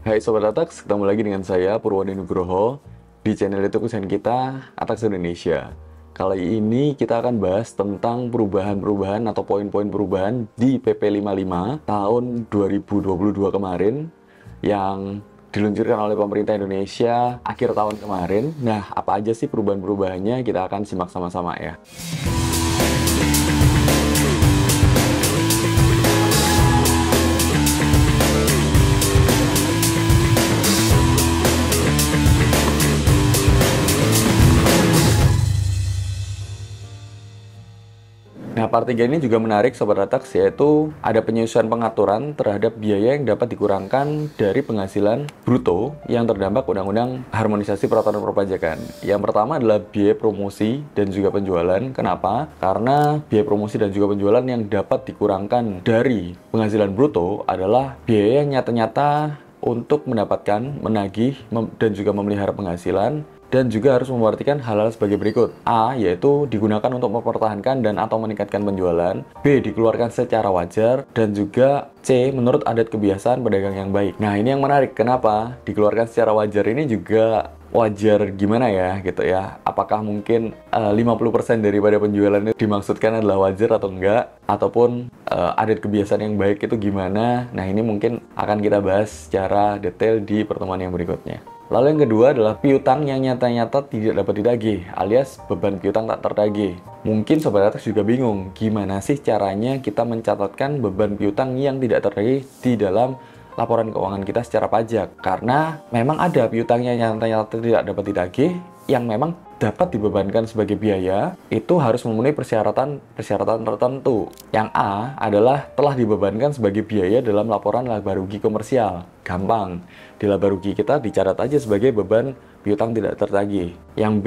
Hai Sobat Atax, ketemu lagi dengan saya Purwadi Nugroho di channel YouTube kesayangan kita, Atax Indonesia. Kali ini kita akan bahas tentang perubahan-perubahan atau poin-poin perubahan di PP 55 tahun 2022 kemarin yang diluncurkan oleh pemerintah Indonesia akhir tahun kemarin. Nah, apa aja sih perubahan-perubahannya? Kita akan simak sama-sama ya. Nah, part 3 ini juga menarik Sobat Atax, yaitu ada penyesuaian pengaturan terhadap biaya yang dapat dikurangkan dari penghasilan bruto yang terdampak Undang-Undang Harmonisasi Peraturan Perpajakan. Yang pertama adalah biaya promosi dan juga penjualan. Kenapa? Karena biaya promosi dan juga penjualan yang dapat dikurangkan dari penghasilan bruto adalah biaya yang nyata-nyata untuk mendapatkan, menagih, dan juga memelihara penghasilan, dan juga harus memperhatikan hal-hal sebagai berikut. A, yaitu digunakan untuk mempertahankan dan atau meningkatkan penjualan. B, dikeluarkan secara wajar. Dan juga C, menurut adat kebiasaan pedagang yang baik. Nah, ini yang menarik. Kenapa? Dikeluarkan secara wajar ini juga wajar gimana ya, gitu ya. Apakah mungkin 50% daripada penjualan itu dimaksudkan adalah wajar atau enggak? Ataupun adat kebiasaan yang baik itu gimana? Nah, ini mungkin akan kita bahas secara detail di pertemuan yang berikutnya. Lalu yang kedua adalah piutang yang nyata-nyata tidak dapat ditagih, alias beban piutang tak tertagih. Mungkin Sobat Atax juga bingung, gimana sih caranya kita mencatatkan beban piutang yang tidak tertagih di dalam laporan keuangan kita secara pajak. Karena memang ada piutang yang nyata-nyata tidak dapat ditagih, yang memang dapat dibebankan sebagai biaya, itu harus memenuhi persyaratan tertentu. Yang A adalah telah dibebankan sebagai biaya dalam laporan laba rugi komersial. Gampang, di laba rugi kita dicatat aja sebagai beban piutang tidak tertagih. Yang B,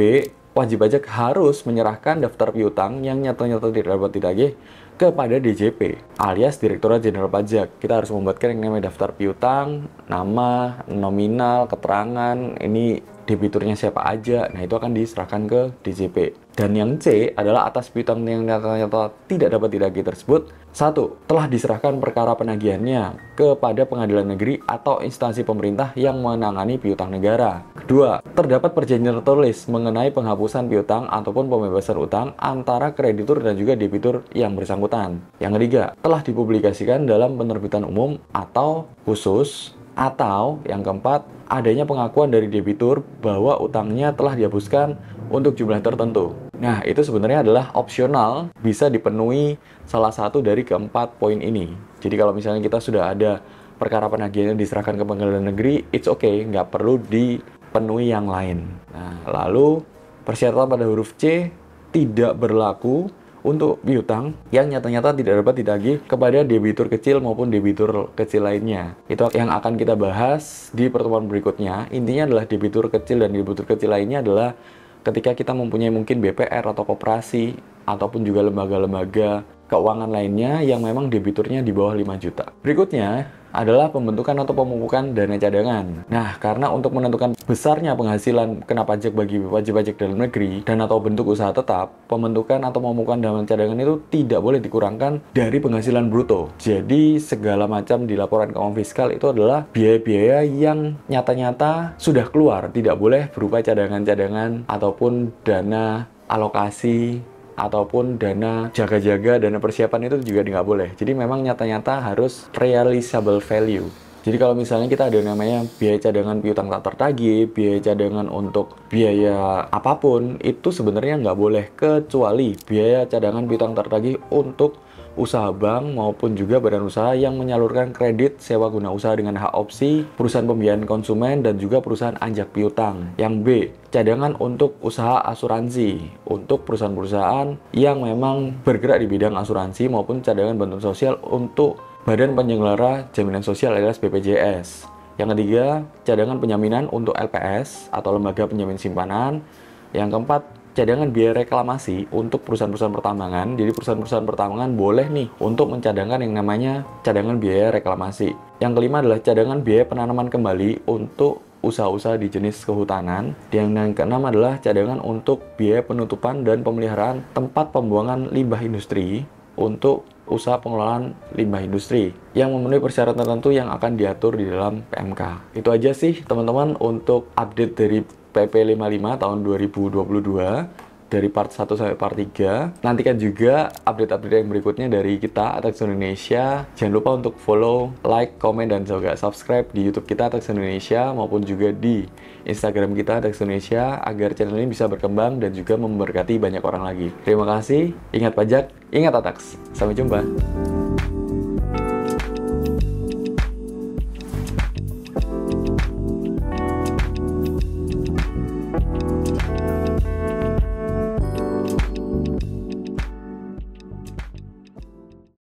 wajib pajak harus menyerahkan daftar piutang yang nyata-nyata tidak dapat ditagih kepada DJP, alias Direktorat Jenderal Pajak. Kita harus membuatkan yang namanya daftar piutang, nama, nominal, keterangan, ini debiturnya siapa aja. Nah, itu akan diserahkan ke DJP. Dan yang C adalah atas piutang yang nyata-nyata tidak dapat ditagih tersebut. 1. Telah diserahkan perkara penagihannya kepada pengadilan negeri atau instansi pemerintah yang menangani piutang negara. Kedua, terdapat perjanjian tertulis mengenai penghapusan piutang ataupun pembebasan utang antara kreditur dan juga debitur yang bersangkutan. Yang ketiga, telah dipublikasikan dalam penerbitan umum atau khusus. Atau yang keempat, adanya pengakuan dari debitur bahwa utangnya telah dihapuskan untuk jumlah tertentu. Nah, itu sebenarnya adalah opsional, bisa dipenuhi salah satu dari keempat poin ini. Jadi kalau misalnya kita sudah ada perkara penagihan yang diserahkan ke pengadilan negeri, it's okay, nggak perlu dipenuhi yang lain. Nah, lalu persyaratan pada huruf C tidak berlaku untuk piutang yang nyata-nyata tidak dapat ditagih kepada debitur kecil maupun debitur kecil lainnya. Itu yang akan kita bahas di pertemuan berikutnya. Intinya adalah debitur kecil dan debitur kecil lainnya adalah ketika kita mempunyai mungkin BPR atau koperasi ataupun juga lembaga-lembaga keuangan lainnya yang memang debiturnya di bawah 5 juta. Berikutnya adalah pembentukan atau pemupukan dana cadangan. Nah, karena untuk menentukan besarnya penghasilan kena pajak bagi wajib pajak dalam negeri dan atau bentuk usaha tetap, pembentukan atau pemupukan dana cadangan itu tidak boleh dikurangkan dari penghasilan bruto. Jadi, segala macam di laporan keuangan fiskal itu adalah biaya-biaya yang nyata-nyata sudah keluar, tidak boleh berupa cadangan-cadangan ataupun dana alokasi ataupun dana jaga-jaga, dana persiapan itu juga nggak boleh. Jadi memang nyata-nyata harus realizable value. Jadi kalau misalnya kita ada namanya biaya cadangan piutang tak tertagih, biaya cadangan untuk biaya apapun, itu sebenarnya nggak boleh, kecuali biaya cadangan piutang tertagih untuk usaha bank maupun juga badan usaha yang menyalurkan kredit sewa guna usaha dengan hak opsi, perusahaan pembiayaan konsumen, dan juga perusahaan anjak piutang. Yang B, cadangan untuk usaha asuransi, untuk perusahaan-perusahaan yang memang bergerak di bidang asuransi maupun cadangan bantuan sosial untuk Badan Penyelenggara Jaminan Sosial alias BPJS. Yang ketiga, cadangan penjaminan untuk LPS atau lembaga penjamin simpanan. Yang keempat, cadangan biaya reklamasi untuk perusahaan-perusahaan pertambangan. Jadi perusahaan-perusahaan pertambangan boleh nih untuk mencadangkan yang namanya cadangan biaya reklamasi. Yang kelima adalah cadangan biaya penanaman kembali untuk usaha-usaha di jenis kehutanan. Yang keenam adalah cadangan untuk biaya penutupan dan pemeliharaan tempat pembuangan limbah industri untuk usaha pengelolaan limbah industri yang memenuhi persyaratan tertentu yang akan diatur di dalam PMK. Itu aja sih teman-teman untuk update dari PP 55 tahun 2022 dari part 1 sampai part 3. Nantikan juga update-update yang berikutnya dari kita Atex Indonesia. Jangan lupa untuk follow, like, komen, dan juga subscribe di YouTube kita Atex Indonesia maupun juga di Instagram kita Atex Indonesia agar channel ini bisa berkembang dan juga memberkati banyak orang lagi. Terima kasih, ingat pajak, ingat Atex. Sampai jumpa.